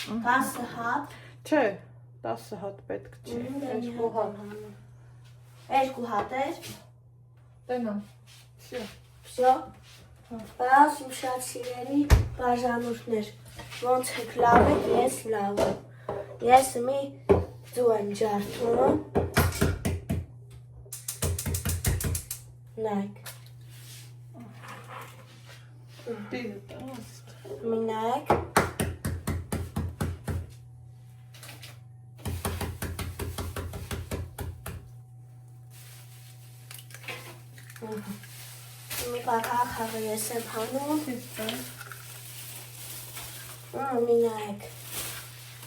10 հատ։ Չէ, 10 հատ պետք չի, 2 հատ։ 2 հատ էր։ Տենամ, всё։ Всё։ Բայց իմ շատ սիրելի բաժանորդներ, ոնց եք լավ եք, ես լավ եմ։ Ես մի ձու եմ ջարդում։ Նայեք։ Մի նայեք։ Մի բակախաղը ես եմ հանում։ Մի նայեք։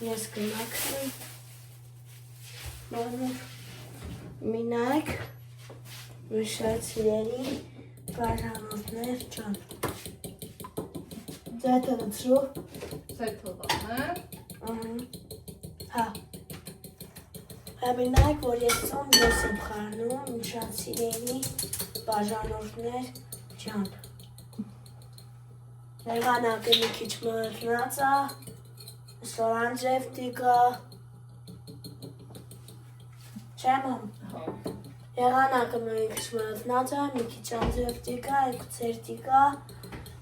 Ես գնակրեմ։ Մի նայեք։ Մի շատ սիրելի բաժանորդներ ջան։ Ձեթը լցրու։ Ձեթովան է։ Հա։ Մի նայեք, որ ես ծոն ես եմ խառնում, մի շատ սիրելի բաժանորդներ ջան։ Եղանակը մի քիչ մռնած է, սորանջև տիկա։ Չեմ համ։ Եղանակը մի քիչ մռնած է, մի քիչ անձև տիկա, այգուցեր տիկա,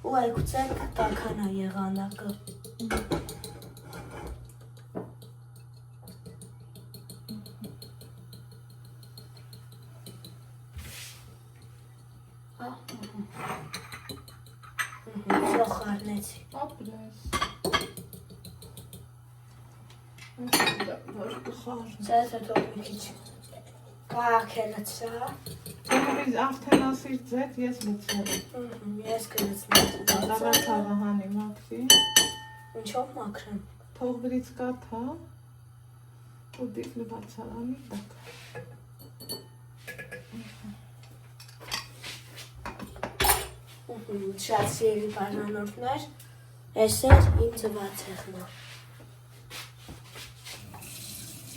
ու այգուցեր տաքան է եղանակը։ Всё խառնեցի։ Ապրես։ Ձեթը թող մի քիչ կաղաքելացա։ Ես արդեն ասիր ձեթ, ես լցել եմ։ Ես կլցնեմ։ Դավացավը հանի մաքրի։ Ինչով մաքրեմ։ Թող վրից կաթա, ու դիք լվացարանի տակ։ Շատ սիրելի բաժանորդներ, այս էր իմ ձվածեղնը։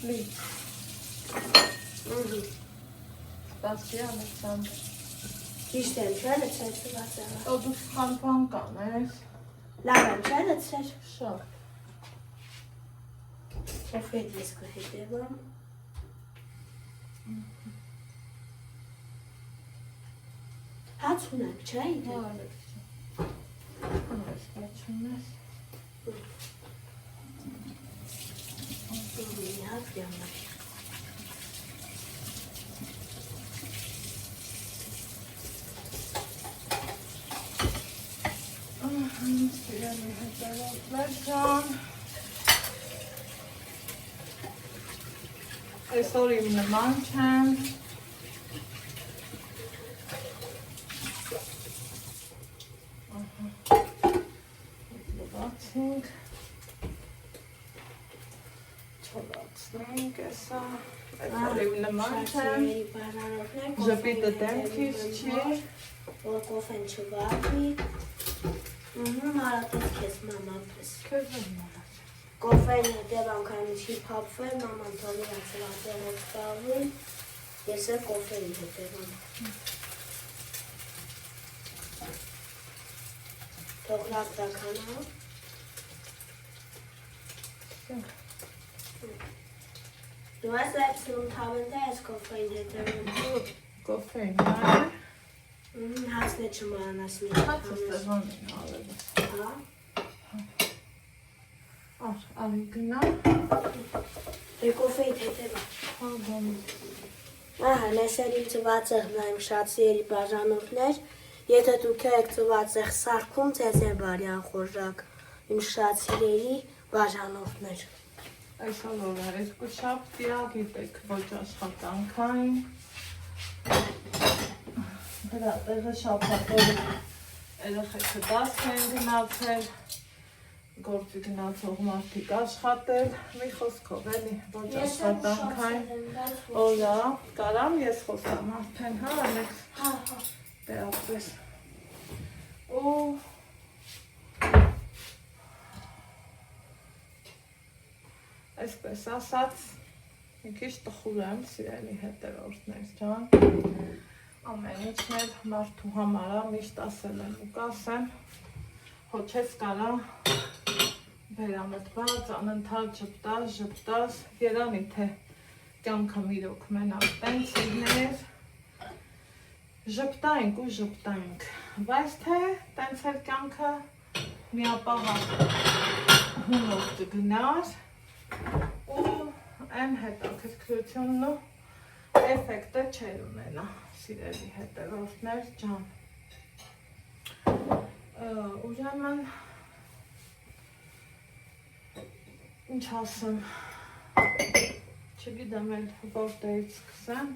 Լիք։ Սպասի Ալեքսանդր։ Ճիշտ եմ, չէ՞ լցրել ձվածեղը։ Ո դու սխալվան կանես։ Լավ եմ, չէ՞ լցրել։ Շատ։ Ով հետ ես կհետևամ։ Հաց ունենք, չէ՞ իդե։ Այս կաչունես։ Մի հատ յամա։ Սիրելի հետևորդներ ջան։ Այսօր իմ նման չեմ։ Լվացինք։ Չլացնենք էսա։ Այսօր իմ նման չեմ։ Ժպիտը դեմքից չի։ Որ կոֆեն չվարվի։ Մարատես քեզ մաման պես։ Քեզ եմ մարած։ Կոֆեն հետև անգամ չի փափվել, մաման թողի ացվածեղով տավի, ես է կոֆեի հետևամ։ Թող լավ տականա։ Դու ես էպսնում թավենդ է ես կոֆեին հետևում։ Կոֆեին, Հացն է չմանաս մի հացը ստեղան են ալևս։ Հա։ Արի գնա։ Կոֆեիդ հետևա։ Հա, գամի։ Ահա, լեսեր իմ ծվածեղն է իմ շատ սիրելի բաժանորդներ, եթե դուք եք ծվածեղ սարքում, ձեզ է բարյան խորժակ, իմ շատ սիրելի բաժանորդներ։ Այսօր օրը երկու շաբթիա, գիտեք, ոչ աշխատանքային։ Դրա տեղը շաբաթները երեխեքը դաս են գնացել, գործի գնացող մարդիկ աշխատել, մի խոսքով էլի, ոչ աշխատանքային օրը, կարամ ես խոսամ արդեն, հա, Ալեքս։ Հա։ Դե ապրես։ Ու այսպես ասած, մի քիչ տխուր եմ, սիրելի հետևորդներ ջան, ամեն ինչն էլ մարդու համար է, միշտ ասել եմ ու կասեմ, հո չես կարա վերամտված, անընդհատ ժպտաս, երանի թե կյանքը իրոք մենակ տենց իրներ, ժպտայինք ու ժպտայինք, բայց թե տենց էր կյանքը միապաղակ հունով կգնար ու այն հետաքրքրությունն ու էֆեկտը չեր ունենա, սիրելի հետևորդներ ջան։ Ուրեմն, ինչ ասեմ, չգիտեմ էլ որտեղից սկսեմ,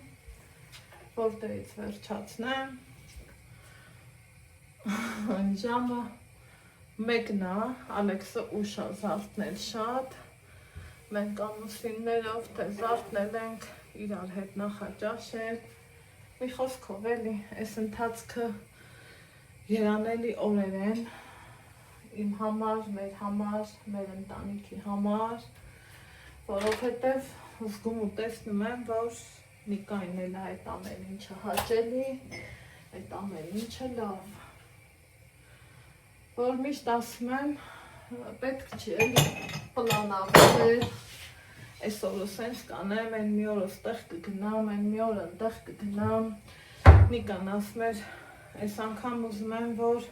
որտեղից վերջացնեմ, ժամը մեկն է, Ալեքսը ուշ է զարթնել շատ, մենք ամուսիններով թե զարթնել ենք իրար հետ նախաճաշել, մի խոսքով էլի, այս ընթացքը երանելի օրեր են իմ համար, մեր ընտանիքի համար, որովհետև զգում ու տեսնում եմ, որ Նիկային էլ այդ ամեն ինչը հաճելի, այդ ամեն ինչը լավ, որ միշտ ասում եմ, պետք չի էլի պլանավորել, այսօրը սենց կանեմ, այն մի օր ստեղ կգնամ, այն մի օր ընդեղ կգնամ, Նիկան ասում էր, այս անգամ ուզում եմ, որ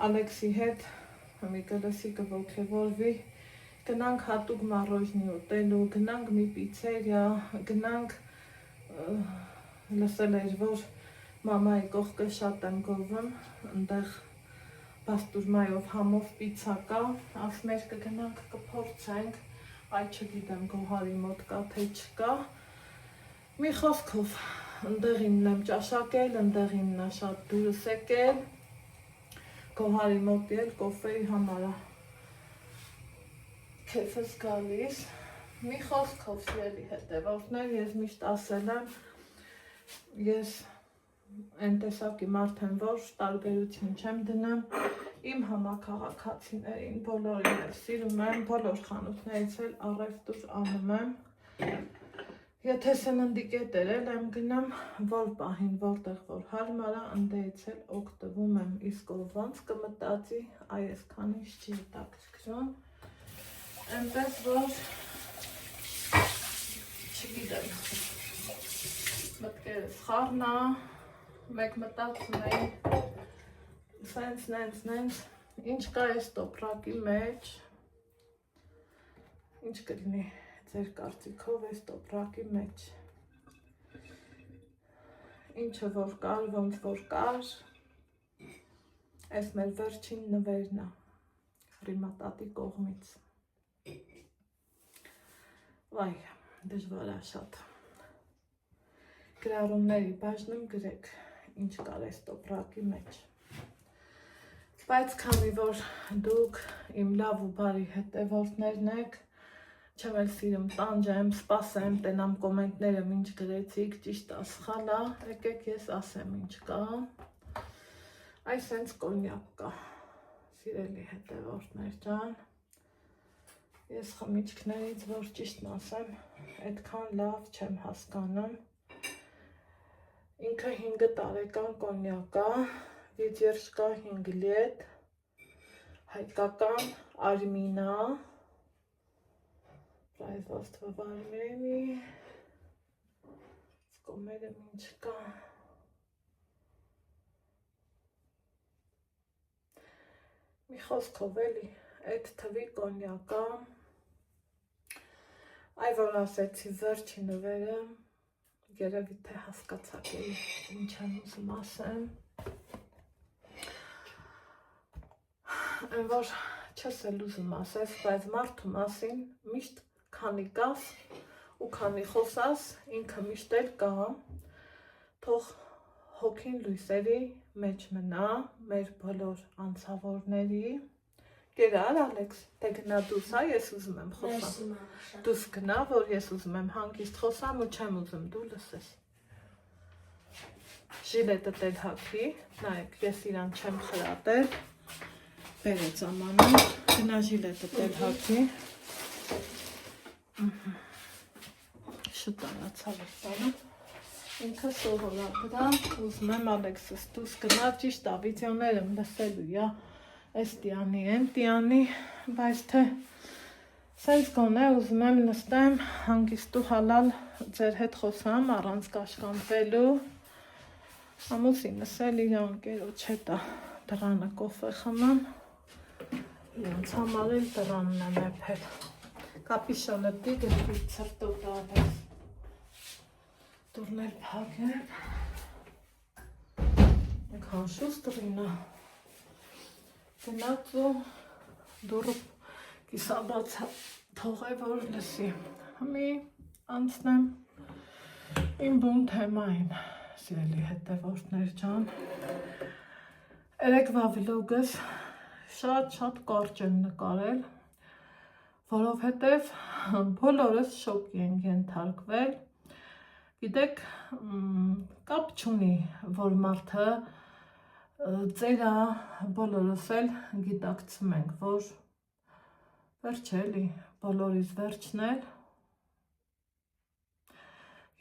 Ալեքսի հետ մի կլսի կողքևորվի, գնանք հատուկ մառոժնի ուտելու, գնանք մի պիցերիա, գնանք լսել էր, որ մամայի կողքը շատ եմ գովում, ընդեղ բաստուրմայով համով պիցա կա, ասում էր կգնանք կփորձենք, այ չգիտեմ գոհարի մոտ կա թե չկա, մի խոսքով ընդեղինն եմ ճաշակել, ընդեղինն է շատ դուրս եկել, գոհարի մոտ էլ կոֆեի համարա քեֆս գալիս, մի խոսքով սիրելի հետևորդներ, ես միշտ ասել եմ, ես այն տեսակի մարդ եմ, որ տարբերություն չեմ դնում, իմ համաքաղաքացիներին բոլորին էլ սիրում եմ, բոլոր խանութներից էլ առևտուր անում եմ, եթե սննդի կետեր եմ գնում, որ պահին, որտեղ որ հարմար է, ընդեից էլ օգտվում եմ, իսկ ով ոնց կմտածի, այսքան ինչ չի հետաքրքրում, այնպես որ չգիտեմ, մտքերս խառնա, մեկ մտածում էի, սենց, ինչ կա այս տոպրակի մեջ, ինչ կլինի ձեր կարծիքով այս տոպրակի մեջ, ինչը որ կար, ոնց որ կար, այս մեր վերջին նվերն է, Ռիմատատի կողմից, վայ, դժվար է շատ, գրառումների բաժնում գրեք, ինչ կար այս տոպրակի մեջ, բայց քանի որ դուք իմ լավ ու բարի հետևորդներն եք, չեմ էլ սիրում տանջեմ, սպասեմ, տենամ կոմենտները ինչ գրեցիք, ճիշտ է, սխալ է, եկեք ես ասեմ ինչ կա, այս հենց կոնյակ կա, սիրելի հետևորդներ ջան, ես խմիչքներից, որ ճիշտն ասեմ, այդքան լավ չեմ հասկանում, ինքը 5 տարեկան կոնյակ է, Վիդյերշկա 5 լետ, հայկական Արմինա, Производство в Армении, скомերը ինչ կա, մի խոսքով էլի, այդ թվի կոնյակա, այ որ ասեցի վերջի նվերը, երևի թե հասկացաք էլի, ինչ եմ ուզում ասեմ, այն որ չես էլ ուզում ասես, բայց մարդու մասին միշտ քանի կաս ու քանի խոսաս, ինքը միշտ էլ կա, թող հոգին լույսերի մեջ մնա, մեր բոլոր անցավորների, կերար Ալեքս, թե գնա դուս, ես ուզում եմ խոսամ, դուս գնա, որ ես ուզում եմ հանգիստ խոսամ ու չեմ ուզում դու լսես, ժիլետը տել հագի, նայեք, ես իրան չեմ խրատել, բերեց ամանը, գնա ժիլետը տել հագի, շուտ արացավ է սանը, ինքը սովորապ վրա, ուզում եմ Ալեքսս դուս գնա ճիշտ ավիդյոներ եմ լսելու, Այս տյանի, են տյանի, բայց թե սենց գոնե ուզում եմ նստեմ հանգիստ ու հալալ ձեր հետ խոսամ առանց կաշկանդվելու։ Ամուսինս էլ իր անկերոջ հետ է դռանը կոֆե խմում, իրանց համար էլ դռանն եմ էփել, կապիշոնը գրքի ցրտուկ արես, դուրն էլ փակեմ, եկան շուստրինը, գնաց ու դուրը կիսաբաց թողե, որ լսի, հմի անցնեմ իմ բուն թեմային, սիրելի հետևորդներ ջան, երեկվա վլոգս շատ կարճ եմ նկարել, որովհետև բոլորս շոկի ենք ենթարկվել, գիտեք, կապ չունի, որ մարդը ծերա բոլորս էլ գիտակցում ենք, որ վերջ էլի, բոլորիս վերջն էլ,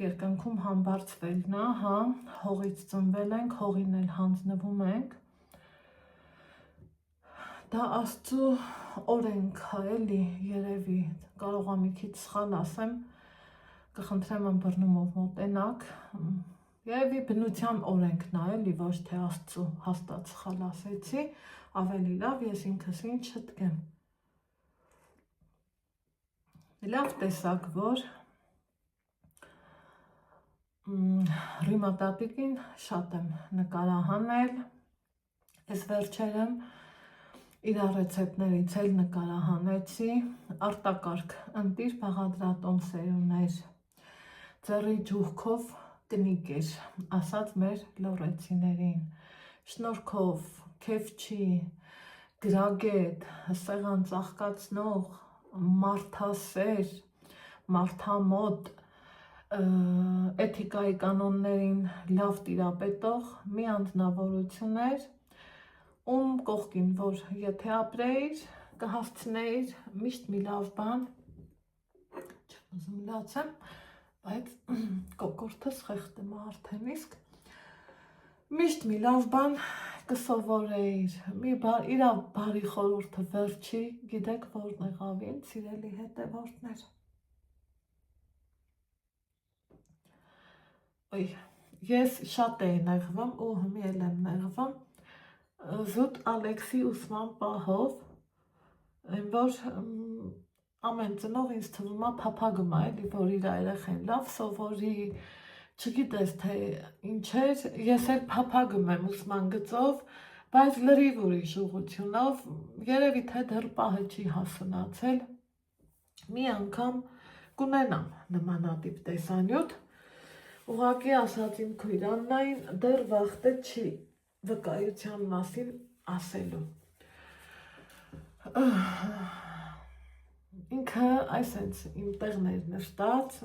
երկնքում համբարձվելն է, հա, հողից ծնվել ենք, հողին էլ հանձնվում ենք, դա Աստծու օրենք է էլի, երևի, կարող եմ մի քիչ սխալ ասեմ, կխնդրեմ ըմբռնումով մոտենաք, երևի բնության օրենքն է էլի, ոչ թե Աստծու, հաստատ սխալ ասեցի, ավելի լավ ես ինքս ինձ չտկեմ։ Լավ տեսակ, որ Ռիմա տատիկին շատ եմ նկարահանել, ես վերջերում իր ռեցեպտներից էլ նկարահանեցի, արտակարգ ընտիր բաղադրատոմ սերուներ, ձեռի ջուղքով կնիկ էր, ասած մեր լոռեցիներին, շնորհքով, քեֆչի, գրագետ, սեղան ծաղկացնող, մարդասեր, մարդամոտ, էթիկայի կանոններին լավ տիրապետող մի անձնավորություն էր, ում կողքին, որ եթե ապրեիր, կհասցնեիր միշտ մի լավ բան, չեմ ուզում լացեմ, բայց կոկորդս խեղդեմ արդեն իսկ, միշտ մի լավ բան կսովորեիր, իր բարի խորհուրդը վերջի, գիտեք որն եղավ ինձ, սիրելի հետևորդներ։ Ես շատ էի նեղվում ու հիմի էլ եմ նեղվում զուտ Ալեքսի ուսման պահով, որ ամեն ծնող ինձ թվում է փափագում է, էլի, որ իր երեխան լավ սովորի, չգիտես թե ինչեր, ես էլ փափագում եմ ուսման գծով, բայց լրիվ ուրիշ ուղղությունով, երևի թե դեռ պահը չի հասունացել, մի անգամ կունենամ նմանատիպ տեսանյութ, ուղղակի ասած իմ քույր Աննային դեռ վախտը չի վկայության մասին ասելու։ Ինքը այսենց իմ տեղներ նշտած,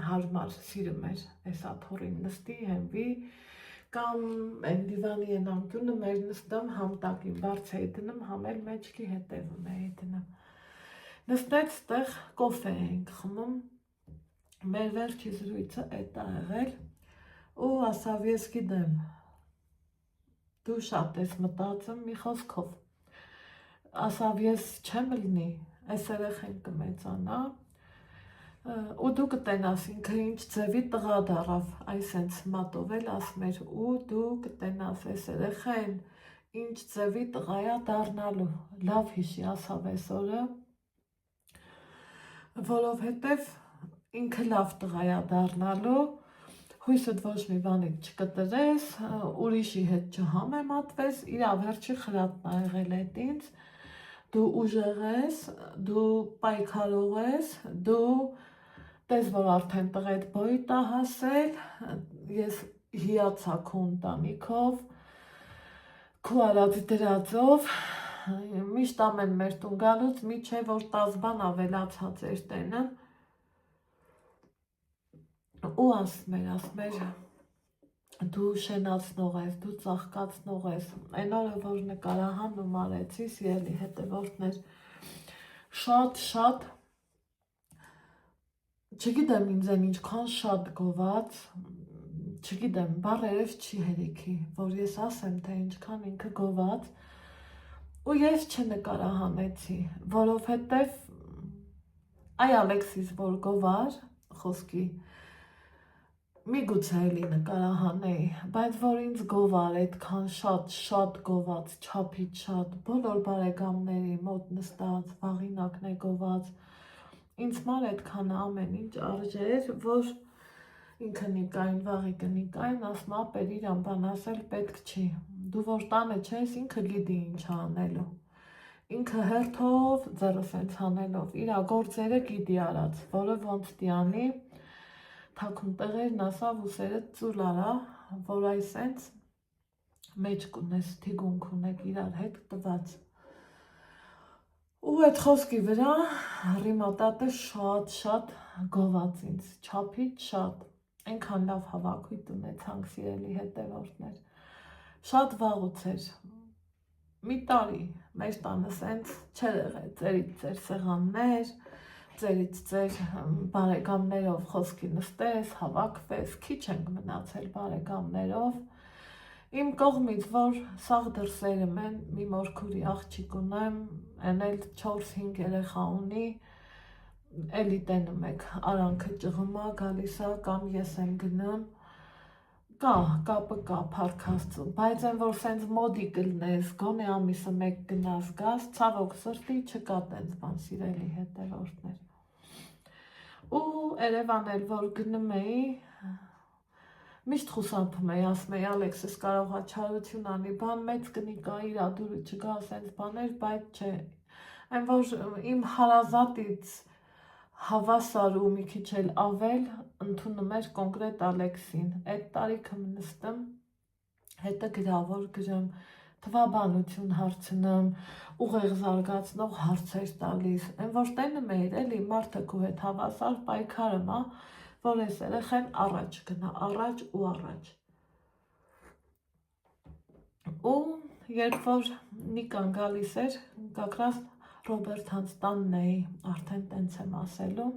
հարմար սիրում էր այս աթորին նստի, հենվի, կամ են դիվանի են անկյունը մեր նստում, համ տակին բարձ էի դնում, համ էլ մեջքի հետևում էի դնում։ Նստեց տեղ կոֆե էինք խմում, մեր վերջի զրույցը էդ է եղել, ու ասավ ես գիտեմ, դու շատ ես մտածում մի խոսքով, ասավ ես չեմ լնի, այս երեխան կմեծանա, ու դու կտենաս ինքը ինչ ձևի տղա դառավ, այսենց մատով էլ ասում էր, ու դու կտենաս այս երեխան ինչ ձևի տղայա դառնալու, լավ հիշի ասավ այս օրը, որովհետև ինքը լավ տղայա դառնալու, հույսդ ոչ մի բանից չկտրես, ուրիշի հետ չհամեմատվես, իրա վերջի խրատն ա եղել էդ ինձ, դու ուժեղ ես, դու պայքարող ես, դու տես որ արդեն տղեդ բոյիտ ա հասել, ես հիացա քո ընտանիքով, քո արած դրածով, միշտ ամեն մեր տուն գալուց միչե որ 10 բան ավելացած էր տենը, ու ասում էր, դու շենացնող ես, դու ծաղկացնող ես, այն օրը որ նկարահանում արեցի, սիրելի հետևորդներ, շատ, չգիտեմ ինձ են ինչքան շատ գոված, չգիտեմ, բառերով չի հերիքի, որ ես ասեմ, թե ինչքան ինքը գոված, ու ես չնկարահանեցի, որովհետև այ Ալեքսիս որ գովար խոսքի միգուցե էլի նկարահանեի, բայց որ ինձ գովար այդքան շատ գոված, չափից շատ, բոլոր բարեկամների մոտ նստած, վաղինակն է գոված, ինձ մար այդքան ամեն ինչ արժեր, որ ինքը նիկային, վաղիկը նիկային, ասմա պեր իրան բան ասել պետք չի, դու որ տանը չես, ինքը գիտի ինչ անելու, ինքը հերթով ձեռը սենց անելով, իրա գործերը գիտի արած, որը ոնց տյանի, թակում տեղերն ասավ ուսերը ծուլ արա, որ այս սենց մեջ կունես, թիգունք ունեք իրար հետ տված, ու այդ խոսքի վրա ռիմատատը շատ գոված ինձ, չափից շատ, այնքան լավ հավաքույթ ունեցանք սիրելի հետևորդներ, շատ վաղուց էր, մի տարի մեր տանը սենց չեր եղել ձերից ձեր սեղաններ, ձերից ձեր բարեկամներով խոսքի նստես, հավաքվես, քիչ ենք մնացել բարեկամներով, իմ կողմից, որ սաղ դրսերում են, մի մորքուրի աղջիկ ունեմ, են էլ 4-5 երեխա ունի, էլի տենում եք, արանքը ճղումա գալիսա կամ ես եմ գնում, կապը կա, փառք Աստծո, բայց են որ սենց մոդի կլնես, գոնե ամիսը մեկ գնաս գաս, ցավոք սրտի չկա տենց բան սիրելի հետևորդներ, ու Երևան էլ որ գնում էի, միշտ խուսափում էի, ասում էի Ալեքսս կարողա չարություն անի, բան մեծ կնիկա իրա դուրը չգա սենց բաներ, բայց չէ, այն որ իմ հարազատից հավասար ու մի քիչ էլ ավել ընդունում էր կոնկրետ Ալեքսին, այդ տարիքը նստում, հետը գրավոր գրեմ, թվաբանություն հարցնում, ուղեղ զարգացնող հարցեր տալիս, այն որ տենում էիր էլի մարդը քո հետ հավասար պայքարում ա, որ ես երեխեն առաջ գնա, առաջ ու առաջ, ու երբ որ Նիկան գալիս էր, կակրաս Ռոբերտ Հանստանն էի, արդեն տենց եմ ասելու,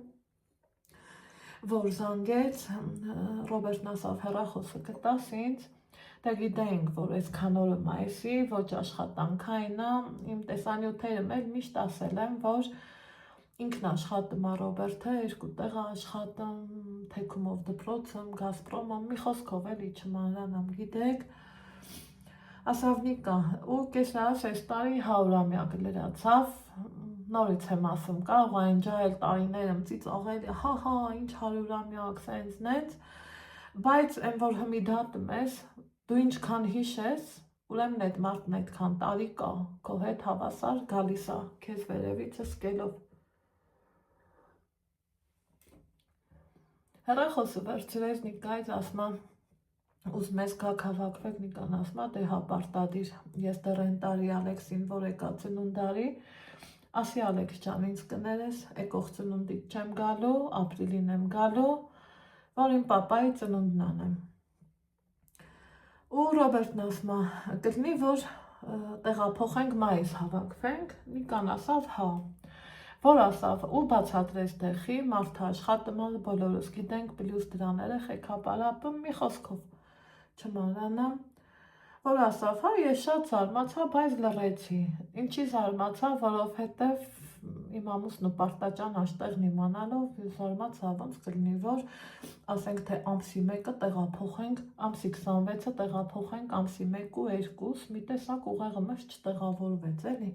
որ զանգեց, Ռոբերտն ասավ հեռախոսը կտաս ինձ, դե գիտեինք, որ այսքան օրը մայիսի, ոչ աշխատանքային ա, իմ տեսանյութերը էլ միշտ ասել եմ, որ ինքն աշխատում ա Ռոբերտը, 2 տեղ աշխատում, թեկումով դպրոցում, Գազպրոմում, մի խոսքով էլի չմանրանամ, գիտեք, ասավ Նիկա, ու կեսրած այս տարի 100-ամյակը լրացավ, նորից եմ ասում, կարող այն ջահել տարիներում ծիծաղել, հա, ինչ 100-ամյակ, սենց նենց, բայց այն որ հմիդատում ես, դու ինչքան հիշես, ուրեմն այդ մարդն այդքան տարի կա, քո հետ հավասար գալիս ա, քեզ վերևից սկելով։ Հեռախոսը վերցրեց Նիկայից ասմա, ուզում ես գաք հավաքվեք, Նիկան ասմա, դե հա պարտադիր, ես դեռ են տարի Ալեքսին, որ եկա ծնունդարի, ասի Ալեքս ջան, ինձ կներես, եկող ծնունդից չեմ գալու, ապրիլին եմ գալու, որ իմ պապայի ծնունդն անեմ։ Ու Ռոբերտն ասմա, կլինի, որ տեղափոխենք մայիս հավաքվենք, Նիկան ասավ, հա, որ ասավ, ու բացատրեց տեղի, մարդը աշխատում ա, բոլորս գիտենք, պլյուս դրան երեխեքապարապում, մի խոսքով չմանրանամ, որ ասավ, հա, ես շատ զարմացա, բայց լռեցի, ինչի զարմացա, որովհետև իմ ամուսնու պարտաճան աշտեղն իմանալով զարմացա, ոնց կլինի, որ ասենք թե ամսի 1-ը տեղափոխենք, ամսի 26-ը տեղափոխենք, ամսի 1 ու 2, մի տեսակ ուղեղը մեզ չտեղավորվեց, էլի։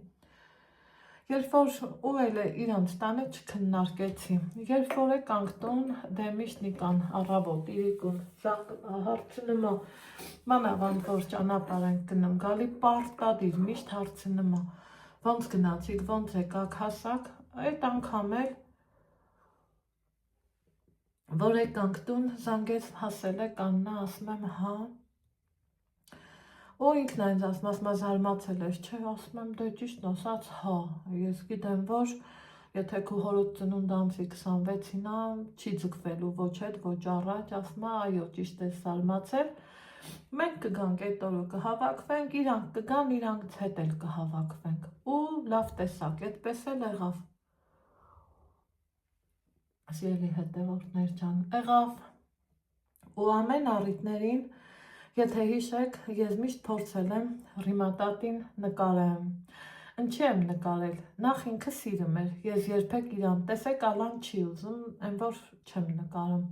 Երբ որ ու էլ իրանց տանը չքննարկեցի, երբ որ եկանք տուն, դե միշտ Նիկան առավոտ իրիկուն հարցնում ա, մանավանդ որ ճանապարհ ենք գնում, գալի պարտադիր միշտ հարցնում ա, ոնց գնացիք, ոնց եկաք, հասաք, այդ անգամ էլ որ եկանք տուն, զանգեց հասել եք Աննա, ասում եմ հա, ու ինքն այնց ասում զարմացել ես, չէ, ասում եմ դե ճիշտն ասած հա, ես գիտեմ, որ եթե քո հորոց ծնունդ ամսի 26-ին ա, չի ձգվելու ոչ հետ, ոչ առաջ, ասում այո, ճիշտ ես զարմացել, մենք կգանք այդ օրը կհավաքվենք, իրանք կգան, իրանք հետ էլ կհավաքվենք, ու լավ տեսակ, այդպես էլ եղավ։ Սիրելի հետևորդներ ջան, եղավ, ու ամեն առիթներին, եթե հիշեք, ես միշտ փորձել եմ ռիմատատին նկարեմ, Ինչի եմ նկարել, նախ ինքը սիրում էր, ես երբեք իրան տեսեք ալան չի ուզում, այն որ չեմ նկարում,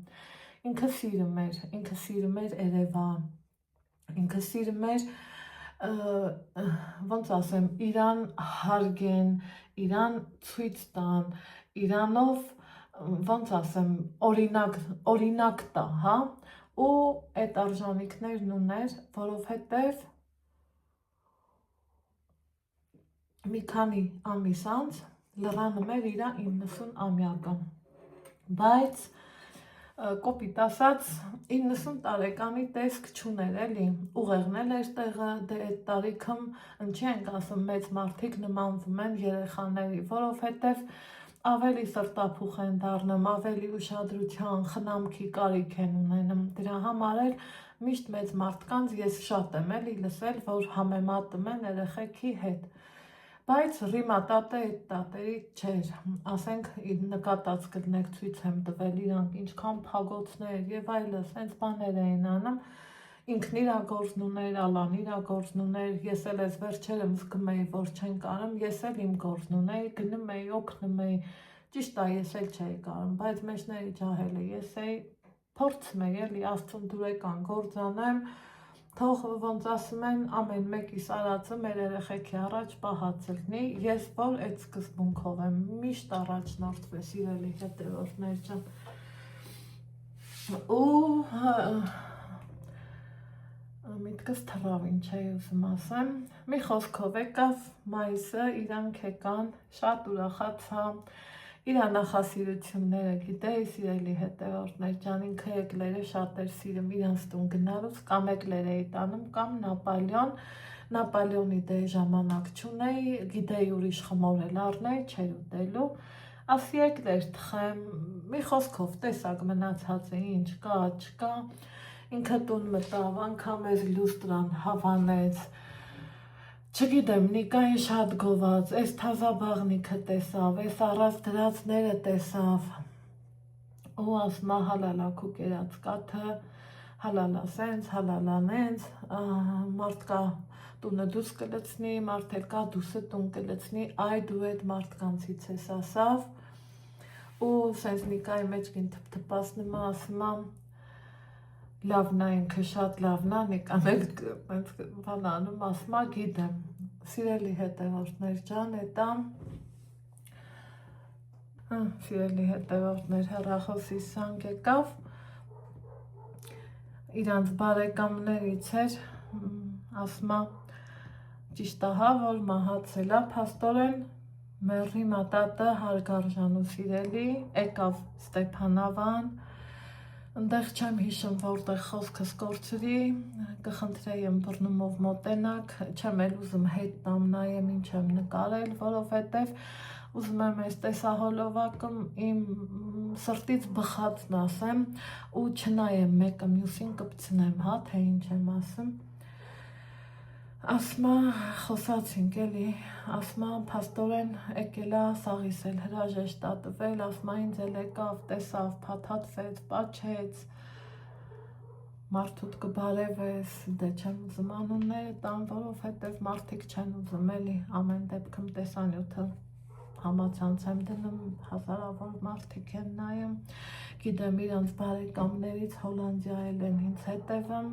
ինքը սիրում էր Երևան, ինքը սիրում էր, ոնց ասեմ, իրան հարգեն, իրան ցույց տան, իրանով, ոնց ասեմ, օրինակ տա, հա, ու այդ արժանինքներն ուներ, որովհետև մի քանի ամիս անց լրանում էր իր 90-ամյակը, բայց կոպիտ ասած 90 տարեկանի տեսք չուներ էլի, ուղեղն էլ էր տեղը, դե այդ տարիքում ինչի ենք ասում մեծ մարդիկ նմանվում են երեխաների, որովհետև ավելի սրտափուխ են դառնում, ավելի ուշադրության, խնամքի կարիք են ունենում, դրա համար էլ միշտ մեծ մարդկանց ես շատ եմ էլի լսել, որ համեմատում են երեխեքի հետ, բայց Ռիմա տատը այդ տատերից չէր, ասենք նկատած կլինեք ցույց եմ տվել իրանք ինչքան փագոցներ եւ այլս, հենց բաներ էին անում, ինքն իր գործն ուներ, Ալան իր գործն ուներ, ես էլ ես վերջերս զգում էի, որ չեն կարում, ես էլ իմ գործն ունեի, գնում էի, օգնում էի, ճիշտ է, ես էլ չէի կարում, բայց մեջների ջահելը ես էի, փորձում էի էլի Աստծուն դուրեկան գործ անեմ, թող ոնց ասում են ամեն մեկիս արածը մեր երեխեքի առաջ պահած լինի, ես որ այդ սկզբունքով եմ միշտ առաջնորդվել սիրելի հետևորդներ ջան, ու միտքս թռավ ինչ էի ուզում ասեմ, մի խոսքով եկավ մայիսը, իրանք եկան, շատ ուրախացա, իր նախասիրությունները գիտեի սիրելի հետևորդներ ջան, ինքը եկլերը շատ էր սիրում իրանց տուն գնալուց, կամ եկլեր էի տանում, կամ Նապոլեոնի դե ժամանակ չունեի, գիտեի ուրիշ խմոր էլ առնեի, չէր ուտելու, ասի եկլեր թխեմ, մի խոսքով տեսակ մնացած է ինչ կա, չկա, ինքը տուն մտավ, անգամ էս լուստրան հավանեց, չգիտեմ, Նիկային շատ գոված, այս թազաբաղնիքը տեսավ, այս առած դրածները տեսավ, ու ասմա հալալա քու կերած կաթը, հալալա սենց, հալալա նենց, մարդ կա տունը դուս կլցնի, մարդ էլ կա դուսը տուն կլցնի, այ դու այդ մարդկանցից ես ասավ, ու սենց Նիկայի մեջքին թպթպասնումա ասմա, լավնա ինքը շատ լավնա, Նիկան էլ բանանում ասմա գիտեմ, սիրելի հետևորդներ ջան, էտա, սիրելի հետևորդներ հեռախոսի սանք եկավ, իրանց բարեկամներից էր, ասմա ճիշտ ահա, որ մահացել է փաստորեն, մերի մատատը հարգարժան ու սիրելի, եկավ Ստեփանավան, ընդեղ չեմ հիշում, որտեղ խոսքս կորցրի, կխնդրեի ըմբռնումով մոտենակ, չեմ էլ ուզում հետ տամ նայեմ ինչ եմ նկարել, որովհետև ուզում եմ այս տեսահոլովակը իմ սրտից բխածն ասեմ ու չնայեմ մեկը մյուսին կպցնեմ, հա, թե ինչ եմ ասում, ասմա խոսացինք էլի, ասմա փաստորեն եկելա սաղիս էլ հրաժեշտ տվել, ասմա ինձ էլ եկավ, տեսավ, փաթաթվեց, պաչեց, մարդուդ կբարևես, դե չեմ ուզում անունները տամ, որովհետև մարդիկ չեն ուզում էլի, ամեն դեպքում տեսանյութը համացանց եմ դնում, հազարավոր մարդիկ են նայում, գիտեմ իրանց բարեկամներից Հոլանդիա էլ են ինձ հետևում,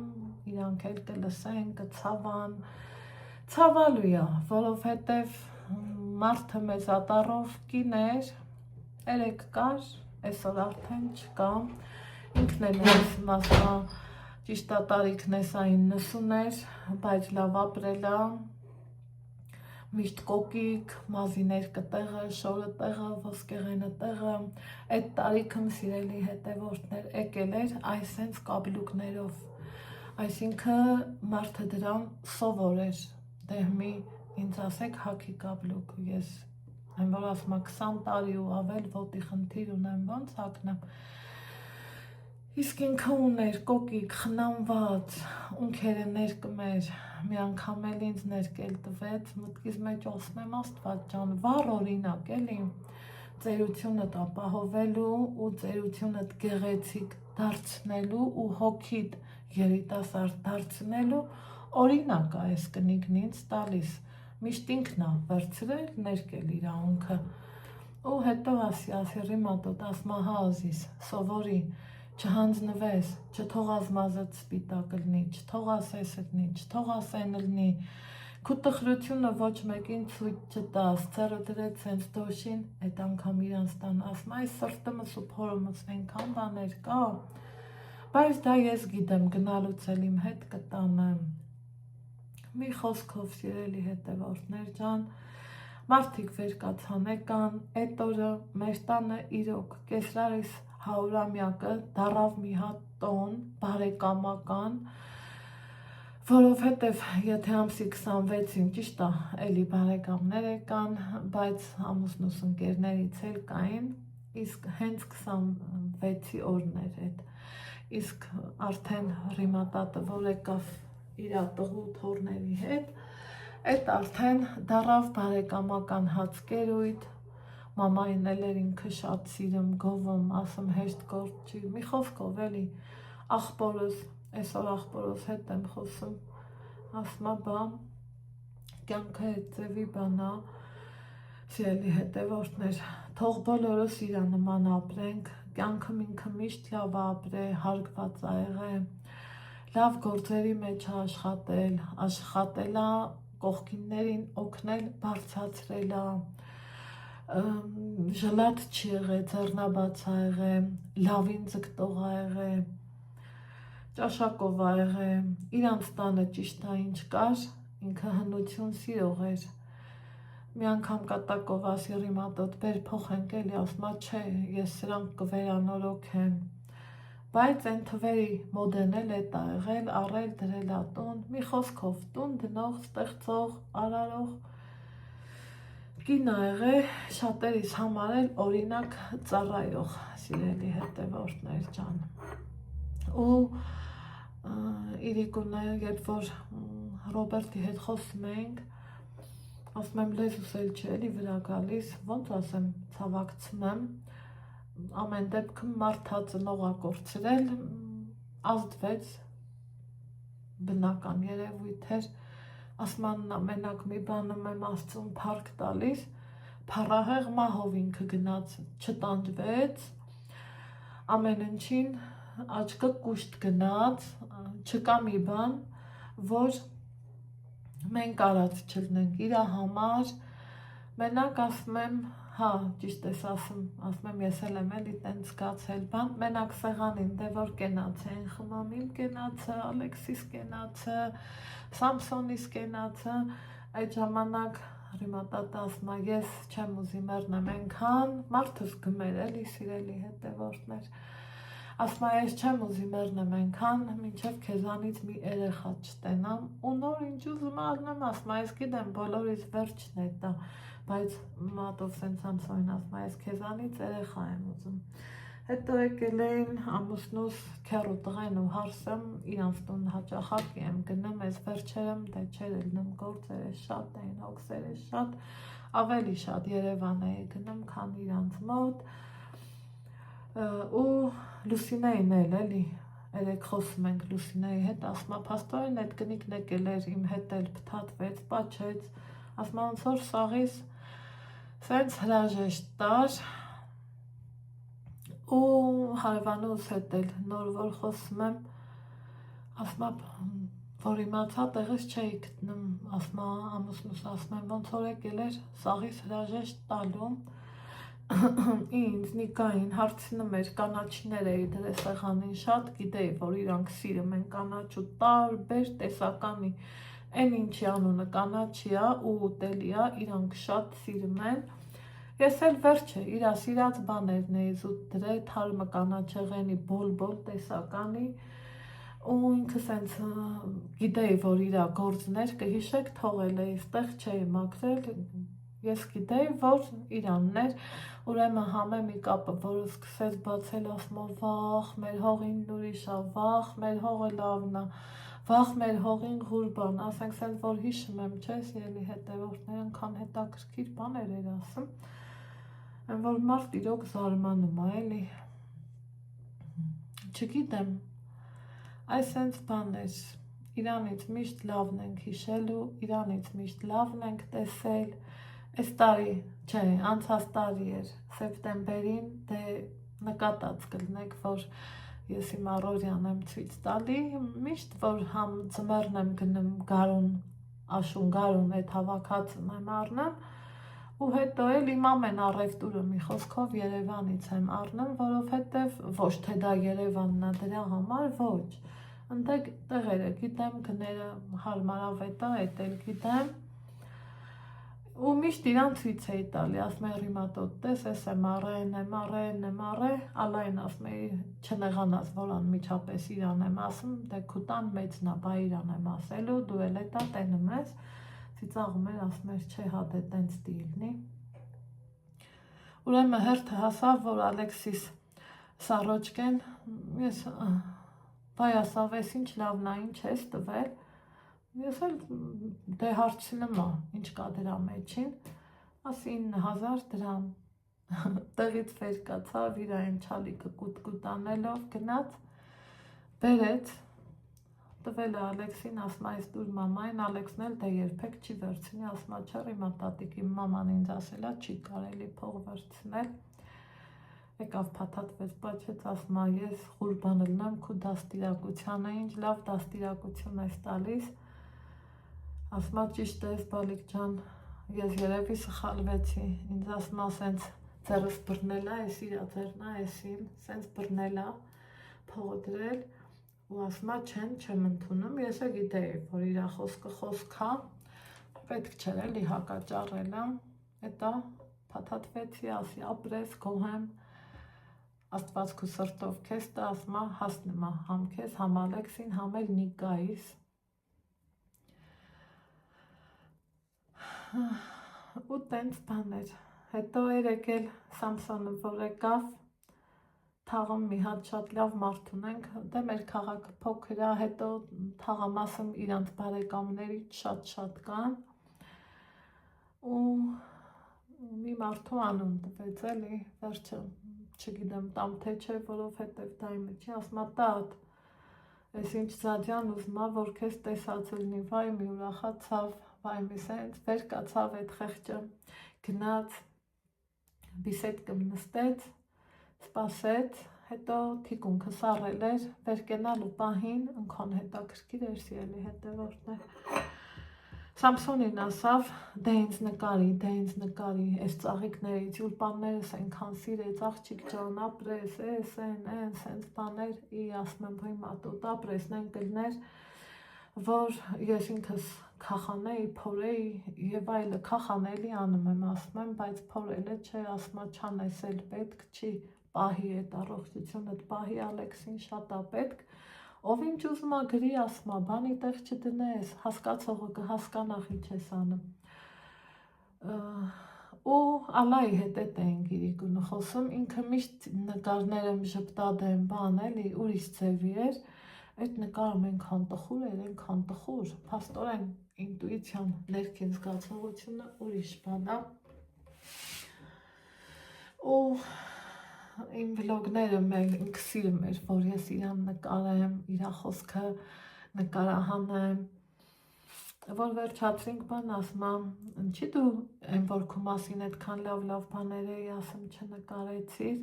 իրանք էլ կլսեն, կցավան, ցավալու է, որովհետև մարդը մեզ ատառով կին էր, երեք կար, այսօր արդեն չկա, ինքն էլ ես մասնա ճիշտ տարիքն էսա 90 էր, բայց լավ ապրել է, միշտ կոկիկ, մազիներ կտեղը, շորը տեղը, ոսկեղենը տեղը, այդ տարիքում սիրելի հետևորդներ եկել էր այս հենց կաբլուկներով, այսինքն մարդը դրան սովոր էր, դե մի ինձ ասեք հագի կաբլուկ, ես եմ որ ասում 20 տարի ու ավել ոտի խնդիր ունեմ, ոնց հագնեմ, իսկ ինքը ուներ կոկիկ, խնամված, ունքերը ներկմեր, մի անգամ էլ ինձ ներկել տվեց, մտքիս մեջ ասում եմ Աստված ջան, վառ օրինակ էլի, ծերությունդ ապահովելու ու ծերությունդ գեղեցիկ դարձնելու ու հոգիդ երիտասարդ դարձնելու օրինակ է այս կնիկն ինձ տալիս, միշտ ինքն է վերցրել, ներկել իր անունքը։ Ու հետո ասի ռիմատոտ, ասմա հա ազիս, սովորի, չհանձնվես, չթողած մազդ սպիտակ լնի, չթողած էսը լնի, չթողած են լնի, քու տխրությունը ոչ մեկին ցույց չտաս, ծերը դրեց սենց դոշին, այդ անգամ իրանց տան, ասմա այս սրտումս ու փորումս այնքան բաներ կա, բայց դա ես գիտեմ, գնալուց էլ իմ հետ կտանեմ։ Մի խոսքով սիրելի հետևորդներ ջան, մարդիկ վեր կացան եկան, այդ օրը մեր տանը իրոք կեսրարիս 100-ամյակը դարավ մի հատ տոն, բարեկամական, որովհետև եթե ամսի 26-ին ճիշտ է, էլի բարեկամներ եկան, բայց ամուսնուս ընկերներից էլ կային, իսկ հենց 26-ի օրն էր այդ, իսկ արդեն ռիմատատը, որ եկավ իր տղու թորների հետ, այդ արդեն դարավ բարեկամական հացկերույթ, մամային էլ էր ինքը շատ սիրում, գովում, ասում հեշտ գործ չի, մի խոսքով էլի, աղբորս, այսօր աղբորս հետ եմ խոսում, ասմա բա, կյանքը այդ ձևի բանա, սիրելի հետևորդներ, թող բոլորս իրա նման ապրենք, կյանքը ինքը միշտ լավ ապրե, հարգված ա եղե, լավ գործերի մեջ աշխատել, աշխատելա կողքիններին օգնել բարձրացրելա, ժլատ չի եղե, ձեռնաբաց ա եղե, լավին ձգտող ա եղե, ճաշակով ա եղե, իրանց տանը ճիշտ ա ինչ կար, ինքը հնություն սիրող էր, մի անգամ կատակով ասի ռիմատոտ բեր փոխենք էլի, ասմա չէ, ես սրանք կվերանորոգեմ, բայց այն թվերի մոդեն էլ էտ ա եղել, առել դրել ա տուն, մի խոսքով տուն դնող, ստեղծող, արարող կին ա եղե, շատերիս համար էլ օրինակ ծառայող, սիրելի հետևորդներ ջան, ու իրիկունը, երբ որ Ռոբերտի հետ խոսում ենք, ասում եմ լեզուս էլ չի էլի վրա գալիս, ոնց ասեմ, ցավակցում եմ, ամեն դեպքում մարդա ծնող ա կորցրել, ազդվեց, բնական երևույթ էր, ասմանն ամենակ մի բանում եմ Աստծուն փառք տալիս, փառահեղ մահով ինքը գնաց, չտանջվեց, ամեն ինչին աչքը կուշտ գնաց, չկա մի բան, որ մենք արած չլնենք իրա համար, մենակ ասում եմ, հա, ճիշտ ես ասում եմ, ես էլ եմ էլի տենց զգացել բան, մենակ սեղանին, դե որ կենացը, են խմամիմ կենացը, Ալեքսիս կենացը, Սամսոնիս կենացը, այդ ժամանակ ռիմատատը ասում է, ես չեմ ուզի մեռնեմ ենքան, մարդս գմեր էլի սիրելի հետևորդներ, ասում է, ես չեմ ուզի մեռնեմ ենքան, մինչև քեզանից մի երեխա չտենամ, ու նոր ինչ ուզում ասում, ասում է, ես գիտեմ բոլորից վերջն է դա, բայց մատով սենց Սամսոնին ասում է, ես քեզանից երեխա եմ ուզում, հետո եկել էին ամուսնուս քեռու տղեն ու հարսեմ, իրանց տուն հաճախակի եմ գնում, ես վերջերում դե չեր ելնում, գործերը շատ էին, հոգսերը շատ, ավելի շատ Երևան էի գնում, քան իրանց մոտ, ու Լուսինեին էլ էլի, երեք խոսում ենք Լուսինեի հետ, ասում է, փաստորեն այդ կնիկն եկել էր իմ հետ էլ փթաթվեց, պաչեց, ասում է, ոնց որ սաղիս սենց հրաժեշտ տար, ու հարևանուս հետ էլ նոր որ խոսում եմ, ասում է, որ իմացա տեղս չէի գտնում, ասում է, ամուսնուս ասում եմ, ոնց որ եկել էր սաղիս հրաժեշտ տալու, ինձ Նիկային հարցնում էր, կանաչիներ էի դրել սեղանին, շատ գիտեի, որ իրանք սիրում են կանաչու տարբեր տեսականի, այն ինչի անունը կանաչի ա ու ուտելի ա, իրանք շատ սիրում են, ես էլ վերջը իրա սիրած բաներն էի զուտ դրել, թարմը կանաչեղենի բոլ տեսականի, ու ինքը սենց գիտեի, որ իրա գործներ կհիշեք թողել էի, ստեղ չէի մաքրել, ես գիտեի, որ իրանն էր, ուրեմն համե մի կապը, որը սկսեց բացել, ասում է, վախ, մեր հողին ուրիշ ա, վախ, մեր հողը լավն ա, վախ, մեր հողին ղուրբան, ասենք սենց, որ հիշում եմ, չէ, սիրելի հետևորդներ, այնքան հետաքրքիր բաներ էր ասում, այն որ մարդ իրոք զարմանում ա, էլի, չգիտեմ, այս սենց բաներ, իրանից միշտ լավն ենք հիշել ու իրանից միշտ լավն ենք տեսել։ Այս տարի, չէ, անցած տարի էր սեպտեմբերին, դե նկատած կլինեք, որ ես իմ առօրյան եմ ցույց տալի, միշտ որ համ ձմեռն եմ գնում գարուն, աշուն գարուն այդ հավաքածուն եմ առնում, ու հետո էլ իմ ամեն առևտուրը մի խոսքով Երևանից եմ առնում, որովհետև ոչ թե դա Երևանն է դրա համար, ոչ, ընդ տեղերը գիտեմ, գները հարմարավետ է, էդ էլ գիտեմ, ու միշտ իրան ցույց էի տալի, ասում էի Ռիմատոտ, տես էս եմ առե, ալայն ասում էի չնեղանաս, որ անմիջապես իրան եմ ասում, դե քուտան մեծն է, բա իրան եմ ասելու, դու էլ էտա տենում ես, ծիծաղում էր, ասում էր չէ, հա դե տենց դիլնի։ Ուրեմն հերթը հասավ, որ Ալեքսիս Սարոջկեն, ես բայասավ ես ինչ լավն է, ինչ ես տվել, ես էլ դե հարցնում ա, ինչ կա դրա մեջին, ասի 9000 դրամ, տեղից վեր կացավ, իր այն չալիկը կուտ անելով գնաց, բերեց, տվել է Ալեքսին, ասում այս դուր մամային, Ալեքսն էլ դե երբեք չի վերցնի, ասում չէ Ռիմատատիկ, իմ մաման ինձ ասել է, չի կարելի փող վերցնել, եկավ փաթաթվեց, բաչեց, ասում ես Ղուրբան լնեմ քու դաստիարակությանը, ինչ լավ դաստիարակություն ես տալիս, ասում ճիշտ ես բալիկ ջան, ես երևի սխալվեցի, ինձ ասում սենց ձեռս բռնել է, ես իրա ձեռն է, եսին, սենց բռնել է, փողը դրել, ու ասում չեմ ընդունում, ես է գիտեի, որ իրա խոսքը խոսք է, պետք չէր էլի հակաճառել եմ, էտա փաթաթվեցի, ասի ապրես, գոհեմ, Աստված քու սրտով քեզ տա, ասում հասնում է համ քեզ, համ Ալեքսին, համ էլ Նիկայիս, ու տենց բաներ, հետո էր եկել Սամսոնը, որ եկավ, թաղում մի հատ շատ լավ մարդ ունենք, դե մեր քաղաքը փոքր է, հետո թաղամասում իրանց բարեկամներից շատ կան, ու մի մարդու անուն տվեց էլի, վերջը, չգիտեմ տամ թե չէ, որովհետև դա իմը չի, ասում տատ, ես ինչ զաջան ուզմա, որ քեզ տեսած լինի, վայ մի ուրախացավ, վայ մի սենց, վեր կացավ այդ խեղճը, գնաց, բիսեդկում նստեց, սպասեց, հետո թիկունքը սառել էր, վեր կենալու պահին, ընքան հետաքրքիր էր սիրելի հետևորդներ, Սամսոնին ասավ, դե ինձ նկարի, այս ծաղիկներից յուլպաններս ենքան սիրեց, աղջիկ ջան, ապրես, են, սենց բաներ, ասում եմ Ռիմատոտ, ապրես, նեն կլներ, որ ես ինքս քախանեի, փորեի և այլը, քախան էլի անում եմ, ասում եմ, բայց փորելը չէ, ասում չանես էլ պետք չի, պահի այդ առողջությունդ, պահի Ալեքսին շատ է պետք, ով ինչ ուզում ա գրի, ասում ա, բանի տեղ չդնես, հասկացողը կհասկանա ինչ ես անում, ու Ալայի հետ էտ էին գիրիկունը խոսում, ինքը միշտ նկարներ եմ ժպտադեմ, բան էլի, ուրիշ ձևի էր, այդ նկարում ենքան տխուր, փաստորեն ինտուիցիան, ներքին զգացողությունը ուրիշ բան է, ու իմ վլոգները մեր ինքը սիրում էր, որ ես իրան նկարեմ, իրա խոսքը նկարահանեմ, որ վերջացրինք բան ասում, ինչի դու այն որ քո մասին այդքան լավ բաներ էի ասում չնկարեցիր,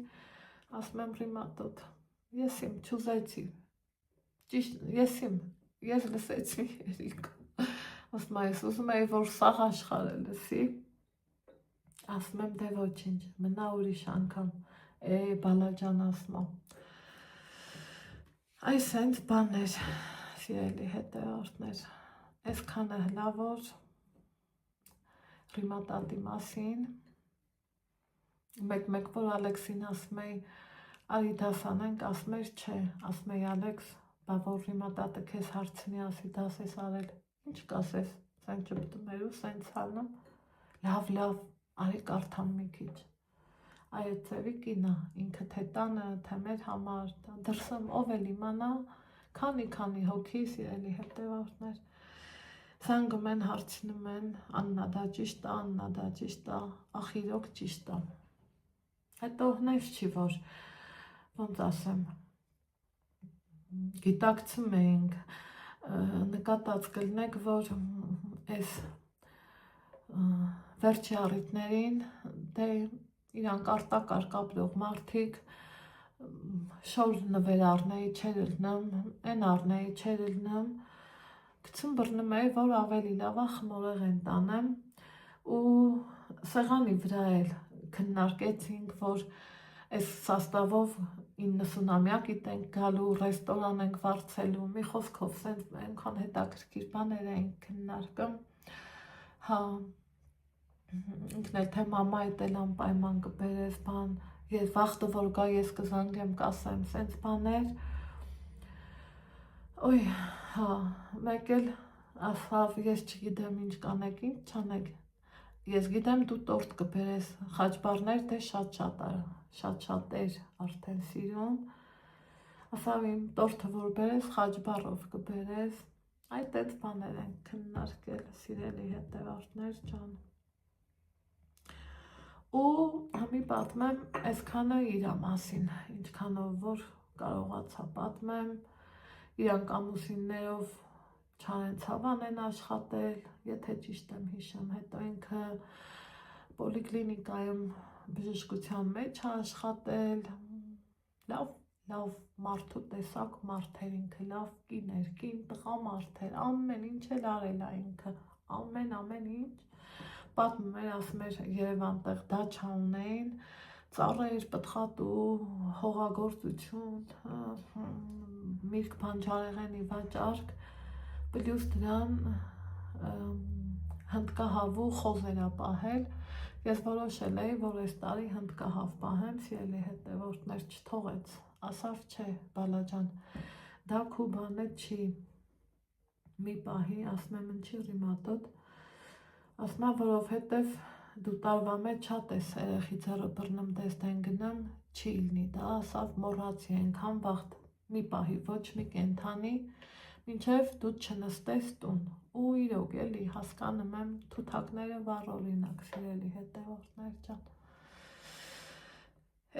ասում եմ Ռիմատոտ, ես չուզեցի, ես լսեցի երիկ, ասում ես ուզում էի, որ սաղ աշխարհը լսի, ասում եմ դե ոչինչ, մնա ուրիշ անգամ, բալաջան ասմա, այս հենց բաններ, սիրելի հետևորդներ, այսքանը հլավոր Ռիմատատի մասին, մեկ որ Ալեքսին ասում էի, արի դասանենք, ասում էր չէ, ասում էի Ալեքս, բա որ Ռիմատատը քեզ հարցնի, ասի դաս ես արել, ինչ կասես, սենց ճպտում էր ու սենց անում, լավ, արի կարդամ մի քիչ, այդ ձևի կինա, ինքը թե տանը, թե մեր համար, դրսում ով էլ իմանա, քանի հոգի սիրելի հետևորդներ, զանգում են, հարցնում են, Աննա դա ճիշտ է, ախիրոք ճիշտ է, հետո հնես չի, որ ոնց ասեմ, գիտակցում էինք, նկատած կլինեք, որ այս վերջի առիթներին դե իրանք արտակարգ ապրող մարդիկ շոր նվերարների չեր լնեմ, են առների չեր լնեմ, գցում բռնում է, որ ավելի լավա խմորեղեն տանեմ ու սեղանի վրա էլ քննարկեցինք, որ այս սաստավով 90-ամյակիտ ենք գալու, ռեստորան ենք վարձելու, մի խոսքով սենց այնքան հետաքրքիր բաներ ենք քննարկում, հա, ինքն էլ թե մամայդ էլ անպայման կբերես բան, ես վաղտը որ գա ես կզանգեմ կասեմ, սենց բաներ, օй, հա, մեկ էլ ասավ, ես չգիտեմ ինչ կանեք, ինչ չանեք, ես գիտեմ դու տորտ կբերես, խաչբարներ դե շատ էր արդեն սիրում, ասավ իմ տորտը որ բերես խաչբարով կբերես, այդ այդ բաներ են քննարկել սիրելի հետևորդներ ջան։ Ու համի պատմեմ այսքանը իրա մասին, ինչքանով որ կարողացա պատմեմ, իրանք ամուսիններով չարենցավան են աշխատել, եթե ճիշտ եմ հիշում, հետո ինքը պոլիկլինիկայում բժշկության մեջ աշխատել, լավ մարդու տեսակ մարդեր ինքը, լավ կիներ, կին տղա մարդեր, ամեն ինչ էլ արել է ինքը, ամեն ինչ, պատմում էր, ասում էր Երևան տեղ դաչա ունեին, ծառեր, պտղատու, հողագործություն, միրգ բանջարեղենի վաճառք, պլյուս դրան հնդկահավու խոզեր ա պահել, ես որոշել էի, որ այս տարի հնդկահավ պահեմ, սիրելի հետևորդներ չթողեց, ասավ չէ բալաջան, դա քու բանը չի, մի պահի, ասում եմ ընչի ռիմատոտ, ասում եմ որովհետև դու տարվա մեջ շատ ես երեխի ձեռը բռնում դեստեն գնամ, չի լինի դա, ասավ մոռացի ենքան վաղտ, մի պահի ոչ մի կենթանի, մինչև դու չնստես տուն, ու իրոք էլի հասկանում եմ թութակները վառ օրինակ, սիրելի հետևորդներ ջան,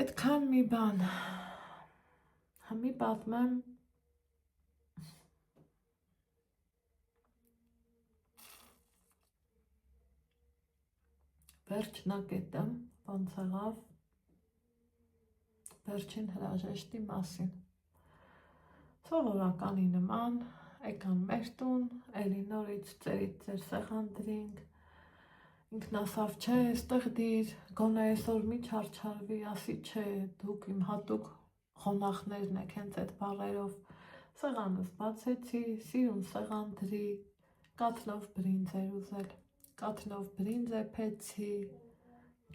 այդքան մի բան, համի պատմեմ, վերջնակետը ոնց եղավ վերջին հրաժեշտի մասին, սովորականի նման եկան մեր տուն, էլի նորից ծերից ծեր սեղան դրինք, ինքն ասավ չէ, այստեղ դիր, գոնե այսօր մի չարչարվի, ասի չէ, դուք իմ հատուկ խոնախներն եք հենց այդ բառերով, սեղանս բացեցի, սիրուն սեղան դրի, կաթնով բրինձ էր ուզել, կաթնով բրինձ էփեցի,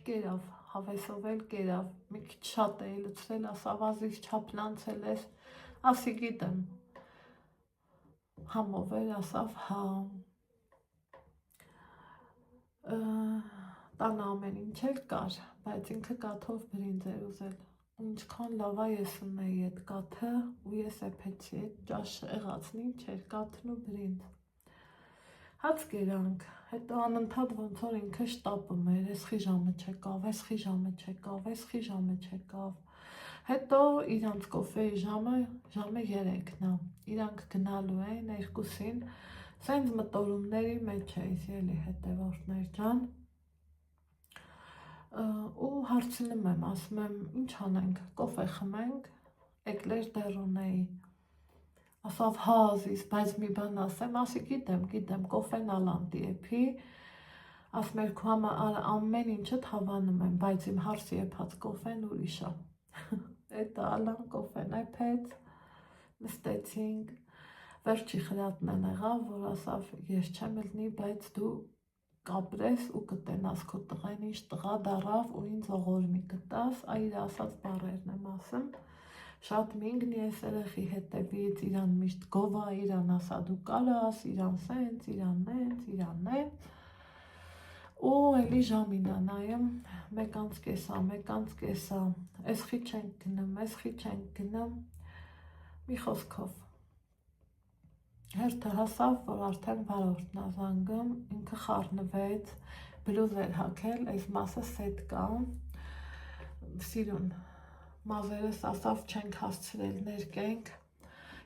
կերավ, հավեսով էլ կերավ, մի քիչ շատ էի լցրել, ասավ ազիզ չափնանցել ես, ասի գիտեմ, համով էր, ասավ հա, տանը ամեն ինչ էլ կար, բայց ինքը կաթով բրինձ էր ուզել, ինչքան լավա ես ունեի այդ կաթը ու ես էփեցի, այդ ճաշը եղածն ինչ էր, կաթն ու բրինձ, հաց կերանք, հետո անընդհատ ոնց որ ինքը շտապում էր, էսխի ժամը չեկավ, էսխի ժամը չեկավ, էսխի ժամը չեկավ, հետո իրանց կոֆեի ժամը 3-ն է, իրանք գնալու էին 2-ին, սենց մտորումների մեջ էի, սիրելի հետևորդներ ջան, ու հարցնում եմ, ասում եմ, ինչ անենք, կոֆե խմենք, էկլեր դեռ ունեի, ասավ հա ազիզ, բայց մի բան ասեմ, ասի գիտեմ, կոֆեն ալանտի էփի, ասում էր քո ամեն ինչդ հավանում եմ, բայց իմ հարսի էփած կոֆեն ուրիշ է, այդ ալան կոֆեն էփեց, նստեցինք, վերջի խրատն էլ եղավ, որ ասավ ես չեմ լնի, բայց դու կապրես ու կտենաս քո տղեն ինչ տղա դարավ ու ինձ ողորմի կտաս, այր ասած բառերն եմ ասում, շատ մինգնի ես երեխի հետևից, իրան միշտ գովա, իրան ասա դու կարաս, իրան սենց, իրան նենց, իրան նենց, ու էլի ժամին է նայում, 1:30, էսխի չենք գնում, մի խոսքով, հերթը հասավ, որ արդեն վարորդն է զանգում, ինքը խառնվեց, բլուզ էր հագել, այս մասը սետ կա, սիրուն, մազերս ասավ չենք հասցրել ներկենք,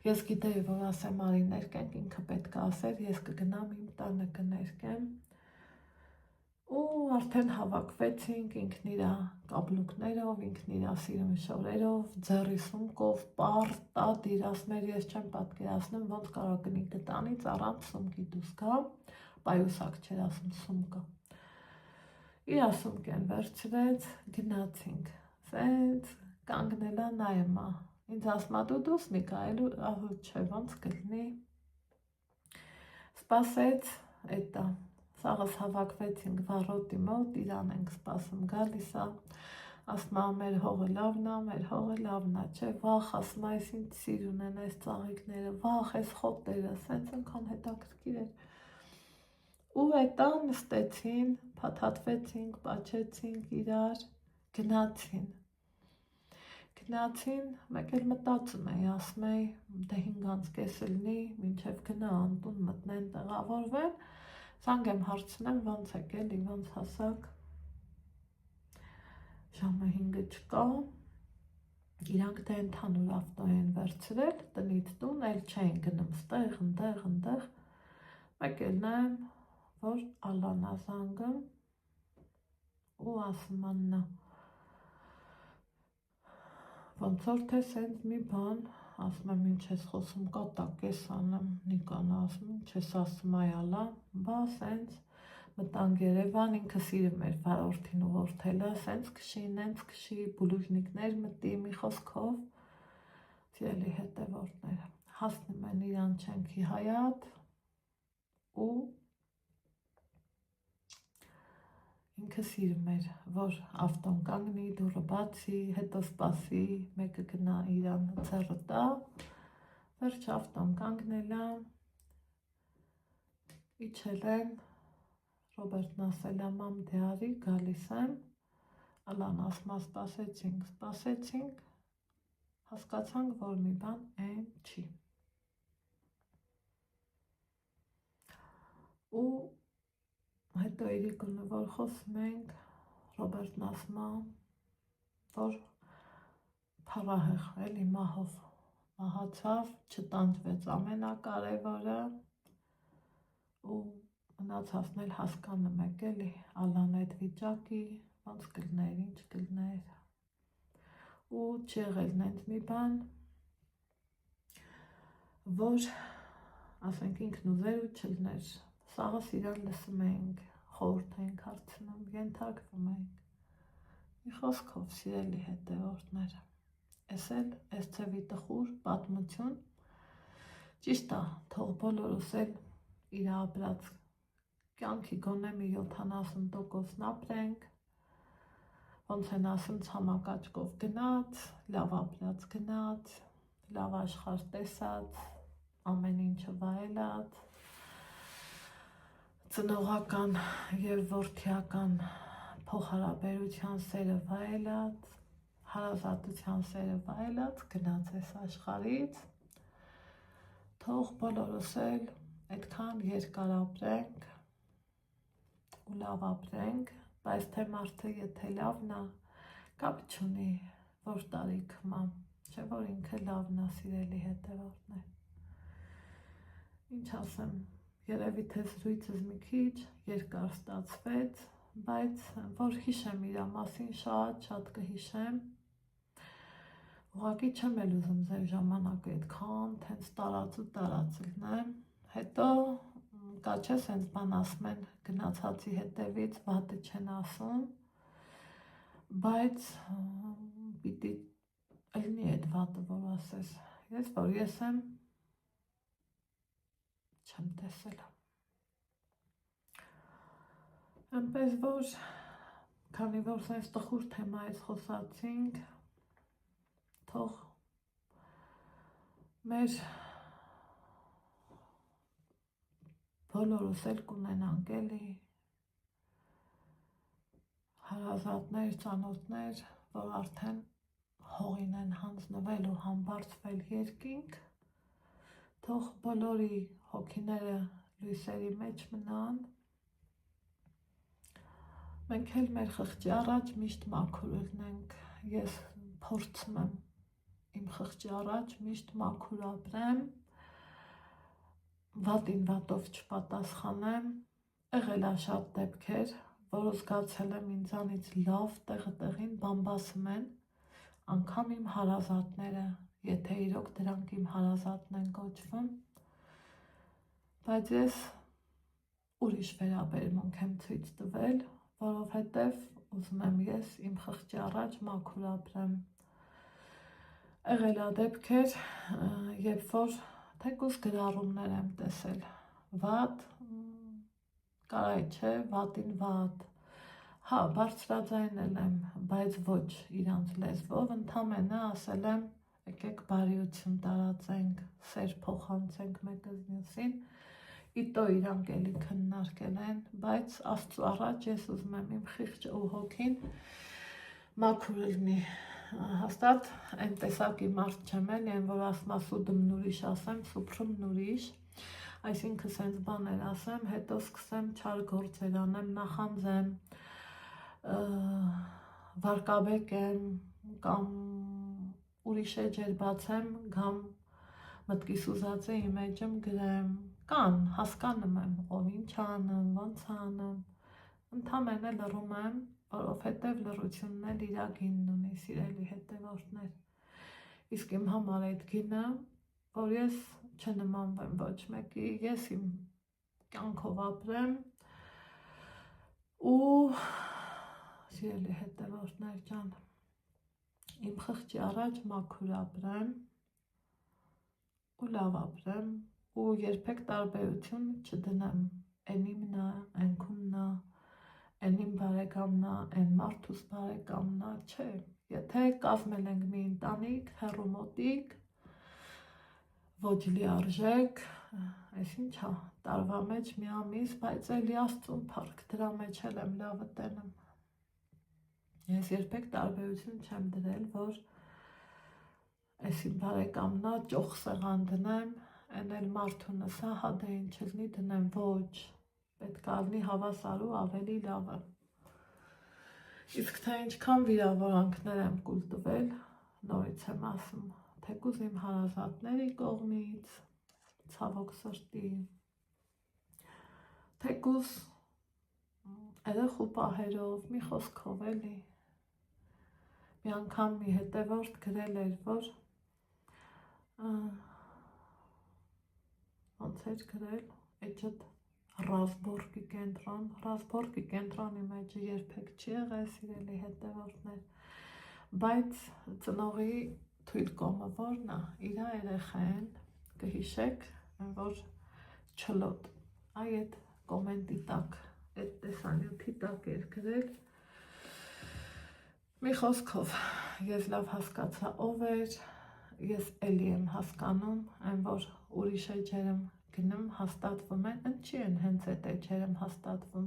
Ես գիտեի, որ ասեմ արի ներկենք, ինքը պետք է ասեր, ես կգնամ իմ տանը կներկեմ։ Ու արդեն հավաքվեցինք ինքն իրա կապլուկներով, ինքն իրա սիրուն շորերով, ձեռի սումկով, պարտատ իրասներ, ես չեմ պատկերացնում, ոնց կարող կնի կտանից առանց սումկի դուրս գա, պայուսակ չեր ասում սումկը։ Իրա սումկեն վերցրեց, գնացինք, սենց կանգնելա նայմա, ինձ ասմա դու դուս մի գայելու, ահու չէ, ոնց կլնի, սպասեց, էտա, սաղս հավաքվեցինք վառոտի մոտ, իրան ենք սպասում գալիս է, ասմա մեր հողը լավն է, չէ, վախ, ասմա այս ինձ սիրուն են այս ծաղիկները, վախ, այս խոտերը, սենց ընքան հետաքրքիր էր, ու էտա նստեցին, փաթաթվեցինք, պաչեցինք իրար, գնացին, մեկ էլ մտածում էի, ասում էի, դե 5:30 լինի, մինչև գնա անտուն մտնեն տեղավորվեն, զանգ եմ հարցնեմ ոնց եք էլի, ոնց հասակ, ժամը 5-ը չկա, իրանք դե ընդհանուր ավտո են վերցրել, տնից տուն, էլ չէին գնում ստեղ, ընդեղ, մեկ էլ նայեմ, որ Ալանա զանգում, ու ասում աննա, ոնց որ թե սենց մի բան, ասում եմ ինչ ես խոսում կատակ ես անեմ, Նիկան ասում, չես ասում այ ալա, բա սենց մտանք Երևան, ինքը սիրում էր վարորդին ուղորդելը, սենց քշի, նենց քշի, բուլուժնիկներ մտի, մի խոսքով, սիրելի հետևորդները, հասնում են իրան չենքի Հայատ, ու ինքը սիրում էր, որ ավտոն կանգնի, դուռը բացի, հետո սպասի, մեկը գնա իրան ձեռը տա, վերջ ավտոն կանգնել է, իջել են, Ռոբերտն ասել է մամ դե արի, գալիս եմ, Ալան ասմա սպասեցինք, հասկացանք, որ մի բան են չի։ Ու հետո իրիկունը որ խոսում ենք, Ռոբերտն ասմա, որ փառահեղ էլի մահով մահացավ, չտանջվեց ամենակարևորը, ու մնացածն էլ հասկանում եք էլի, Ալան այդ վիճակի, ոնց կլներ, ինչ կլներ, ու չեղել նենց մի բան, որ ասենք ինքն ուզեր ու չլներ, սաղս իրան լսում էինք, խորհուրդ էինք հարցնում, ենթարկվում էինք, մի խոսքով սիրելի հետևորդները, ես էլ այս ձևի տխուր պատմություն, ճիշտ է, թող բոլորս էլ իր ապրած կյանքի գոնե մի 70% ապրենք, ոնց են ասում ցամաքաճկով գնաց, լավ ապրած գնաց, լավ աշխարհ տեսած, ամեն ինչը վայելած, ծնողական և որդիական փոխհարաբերության սերը վայելած, հարազատության սերը վայելած, գնաց այս աշխարհից, թող բոլորս էլ այդքան երկար ապրենք ու լավ ապրենք, բայց թե մարդը եթե լավն է, կապ չունի, որ տարիքում է, չէ որ ինքը լավն է, սիրելի հետևորդներ, ինչ ասեմ, երևի թե զրույցս մի քիչ երկար ստացվեց, բայց որ հիշեմ իրա մասին շատ կհիշեմ, ուղղակի չեմ էլ ուզում ձեր ժամանակը այդքան թենց տարած լինեմ, հետո կա չէ սենց բան ասում են գնացածի հետևից վատը չեն ասում, բայց պիտի լինի այդ վատը, որ ասես, ես որ ես եմ, չեմ տեսել, այնպես որ, քանի որ սենց տխուր թեմայից խոսացինք, թող մեր բոլորս էլ կունենանք էլի, հարազատներ, ծանոթներ, որ արդեն հողին են հանձնվել ու համբարձվել երկինք, թող բոլորի հոգիները լույսերի մեջ մնան, մենք էլ մեր խղճի առաջ միշտ մաքուր լինենք, ես փորձում եմ իմ խղճի առաջ միշտ մաքուր ապրեմ, վատին վատով չպատասխանեմ, եղել է շատ դեպքեր, որ զգացել եմ ինձանից լավ տեղին բամբասում են, անգամ իմ հարազատները, եթե իրոք դրանք իմ հարազատն են կոչվում, բայց ես ուրիշ վերաբերմունք եմ ցույց տվել, որովհետև ուզում եմ ես իմ խղճի առաջ մաքուր ապրեմ։ Եղել է դեպքեր, երբ որ թեկուզ գրառումներ եմ տեսել, վատ, կարայ չէ, վատին վատ, հա, բարձրաձայնել եմ, բայց ոչ իրանց լեզվով, ընդամենը ասել եմ, եկեք բարիություն տարածենք, սեր փոխանցենք մեկը մյուսին, իտո իրանք էլի քննարկել են, բայց Աստծու առաջ ես ուզում եմ իմ խիղճը ու հոգին մաքուր լինի, հաստատ այն տեսակի մարդ չեմ էլ, այն որ ասում սուդում նուրիշ ասեմ, սուփրում նուրիշ, այսինքն սենց բաներ ասեմ, հետո սկսեմ չար գործեր անեմ, նախանձեմ, վարկաբեկեմ կամ ուրիշ էջեր բացեմ, գամ մտքիս ուզածը իմ էջում գրեմ, կան, հասկանում եմ, ով ինչ անում, ոնց անում, ընդամենը լռում եմ, որովհետև լռությունն էլ իր գինն ունի, սիրելի հետևորդներ, իսկ իմ համար այդ գինը, որ ես չնմանվեմ ոչ մեկի, ես իմ կյանքով ապրեմ ու սիրելի հետևորդներ ջան, իմ խղճի առաջ մաքուր ապրեմ ու լավ ապրեմ ու երբեք տարբերություն չդնեմ, են իմն է, են քունն է, են իմ բարեկամն է, են մարդուս բարեկամն է, չէ, եթե կազմել ենք մի ընտանիք, հեռու մոտիկ, ոչ լիարժեք, այս ինչ է, տարվա մեջ մի ամիս, բայց էլի Աստծուն փառք, դրա մեջ էլ եմ լավը տենում, ես երբեք տարբերություն չեմ դրել, որ այս իմ բարեկամնա ճոխ սեղան դնեմ, են էլ մարդունս, հա դե ինչ լինի դնեմ, ոչ, պետք է լինի հավասար ու ավելի լավը։ Իսկ թե ինչքան վիրավորանքներ եմ կուլ տվել, նորից եմ ասում, թեկուզ իմ հարազատների կողմից, ցավոք սրտի, թեկուզ երեխու պահերով, մի խոսքով էլի, մի անգամ մի հետևորդ գրել էր, որ ոնց էր գրել, էջդ Ռազբորգի կենտրոնի մեջը երբեք չի եղել, սիրելի հետևորդներ, բայց ծնողի թույլ կոմը որն է, իր երեխային կհիշեք, որ չլոտ, այ այդ կոմենտի տակ, այդ տեսանյութի տակ էր գրել, մի խոսքով, ես լավ հասկացա ով էր, ես էլի եմ հասկանում, այն որ ուրիշ էջեր եմ գնում, հաստատվում են, ինչի են հենց այդ էջեր եմ հաստատվում,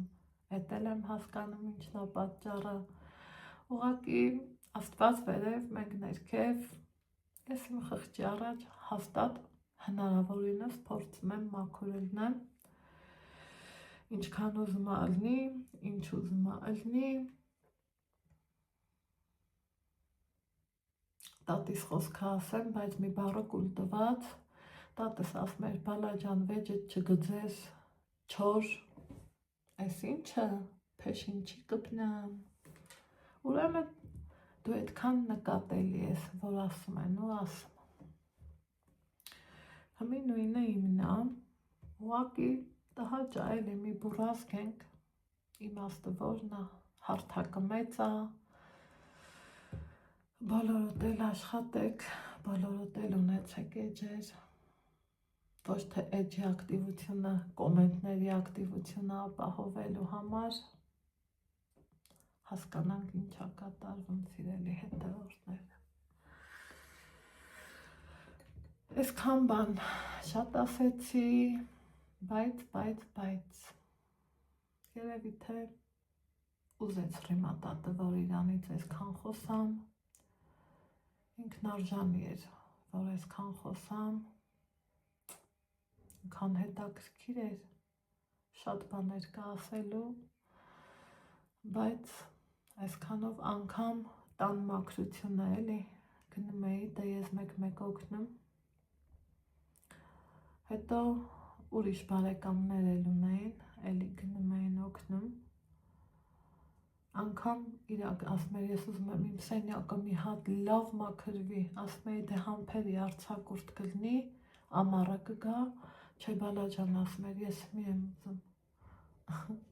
էդ էլ եմ հասկանում ինչն է պատճառը, ուղղակի Աստված վերև, մենք ներքև, ես իմ խղճի առաջ հաստատ հնարավորինս փորձում եմ մաքուր լինեմ, ինչքան ուզում ա լինի, ինչ ուզում ա լինի, տատիս խոսքը ասեմ, բայց մի բառը կուլ տված, տատս ասում էր, բալա ջան, վեճդ չգծես, չոր, այս ինչը, փեշին չի կպնամ, ուրեմն դու այդքան նկատելի ես, որ ասում են ու ասում, հմի նույնը իմնա, ուղակի տհաճ է էլի մի բուրազք ենք, իմաստը որն է, հարթակը մեծ է, բոլորոդ էլ աշխատեք, բոլորոդ էլ ունեցեք էջեր, ոչ թե էջի ակտիվությունը, կոմենտների ակտիվությունը ապահովելու համար, հասկանանք ինչ է կատարվում, սիրելի հետևորդներ։ Այսքան բան շատ ասեցի, բայց, երևի թե ուզեց ռիմատատը, որ իրանից այսքան խոսամ, ինքնարժանի էր, որ այսքան խոսամ, ինքան հետաքրքիր էր, շատ բաներ կա ասելու, բայց այսքանով անգամ տան մաքրությունը էլի, գնում էի, դե ես մեկ-մեկ օգնում։ Հետո ուրիշ բարեկամներ էլ ունեին, էլի գնում էին օգնում։ Անգամ իրակ ասում էր, ես ուզում եմ իմ սենյակը մի հատ լավ մաքրվի, ասում էի, դե համբերի արձակուրդ կլինի, ամառը կգա, չէ բալաջան ասում էր, ես մի եմ ուզում։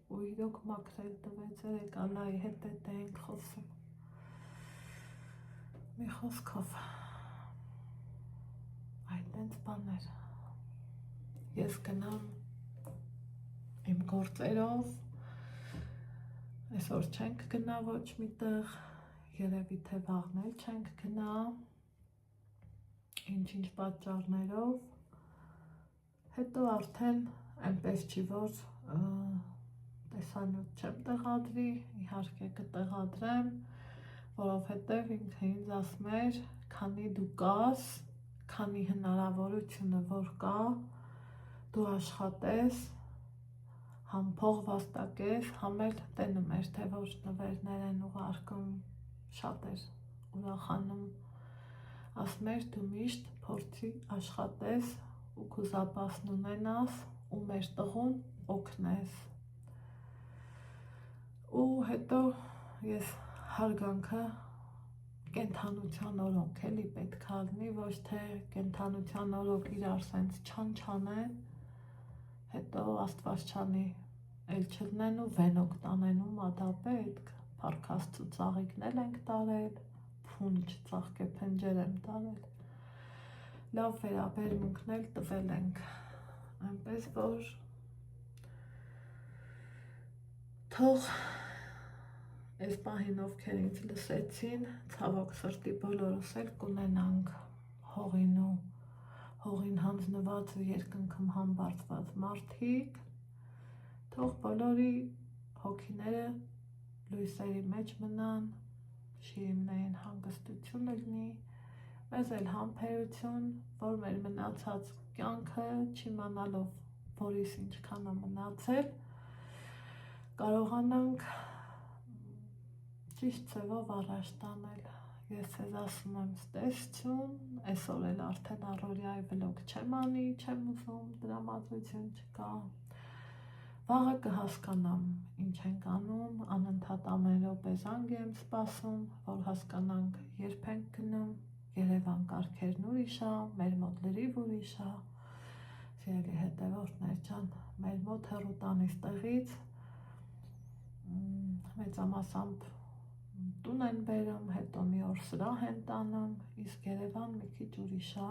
Ու իրոք մաքրել տվեց, երեք Ալայի հետ էինք խոսում։ Մի խոսքով, այդտենց բաներ։ Ես գնամ իմ գործերով, այսօր չենք գնա ոչ միտեղ, երևի թե վաղն էլ չենք գնա, ինչ-ինչ պատճառներով, հետո արդեն այնպես չի, որ տեսանյութ չեմ տեղադրի, իհարկե կտեղադրեմ, որովհետև ինքը ինձ ասում էր, քանի դու կաս, քանի հնարավորությունը որ կա, դու աշխատես, համ փող վաստակես, համ էլ տենում էր, թե որ նվերներ են ուղարկում, շատ էր ուրախանում, ասում էր դու միշտ փորձի աշխատես ու քո զապասն ունենաս ու մեր տղուն օգնես։ Ու հետո ես հարգանքը կենթանության օրոք էլի պետք է լինի, ոչ թե կենթանության օրոք իրար սենց չանչանեն, հետո աստված չանի էլ չլնեն ու վենոք տանեն ու մադա պետք, փառք Աստծո ծաղիկներ ենք տարել, փունջ ծաղկե փնջեր եմ տարել, լավ վերաբերմունքն էլ տվել ենք, այնպես որ թող այս պահին ովքեր ինձ լսեցին, ցավոք սրտի բոլորս էլ կունենանք հողին հանձնված ու երկնքում համբարձված մարդիկ, թող բոլորի հոգիները լույսերի մեջ մնան, շիրիմներին հանգստություն լինի, մեզ էլ համբերություն, որ մեր մնացած կյանքը չիմանալով, որիս ինչքան է մնացել, կարողանանք ճիշտ ձևով առաջ տանել։ Ես ձեզ ասում եմ ստեսություն, այսօր էլ արդեն առօրյայի վլոգ չեմ անի, չեմ ուզում, դրամատուրգիա չկա։ Վաղը կհասկանամ ինչ ենք անում, անընդհատ ամեն րոպե զանգ եմ սպասում, որ հասկանանք երբ ենք գնում, Երևան կարգերն ուրիշ է, մեր մոտ լրիվ ուրիշ է։ Սիրելի հետևորդներ ջան, մեր մոտ հեռու տանից տեղից մեծամասամբ տուն են բերում, հետո մի օր սրահ են տանում, իսկ Երևան մի քիչ ուրիշ է։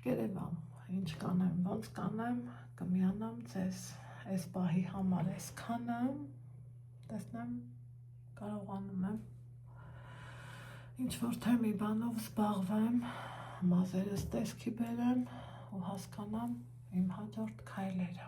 Երևան, ինչ կանեմ, ոնց կանեմ, կմիանամ ձեզ, այս պահի համար այսքանը, տեսնեմ, կարողանում եմ ինչ-որ թե մի բանով զբաղվեմ, մազերս տեսքի բերեմ ու հասկանամ իմ հաջորդ քայլերը։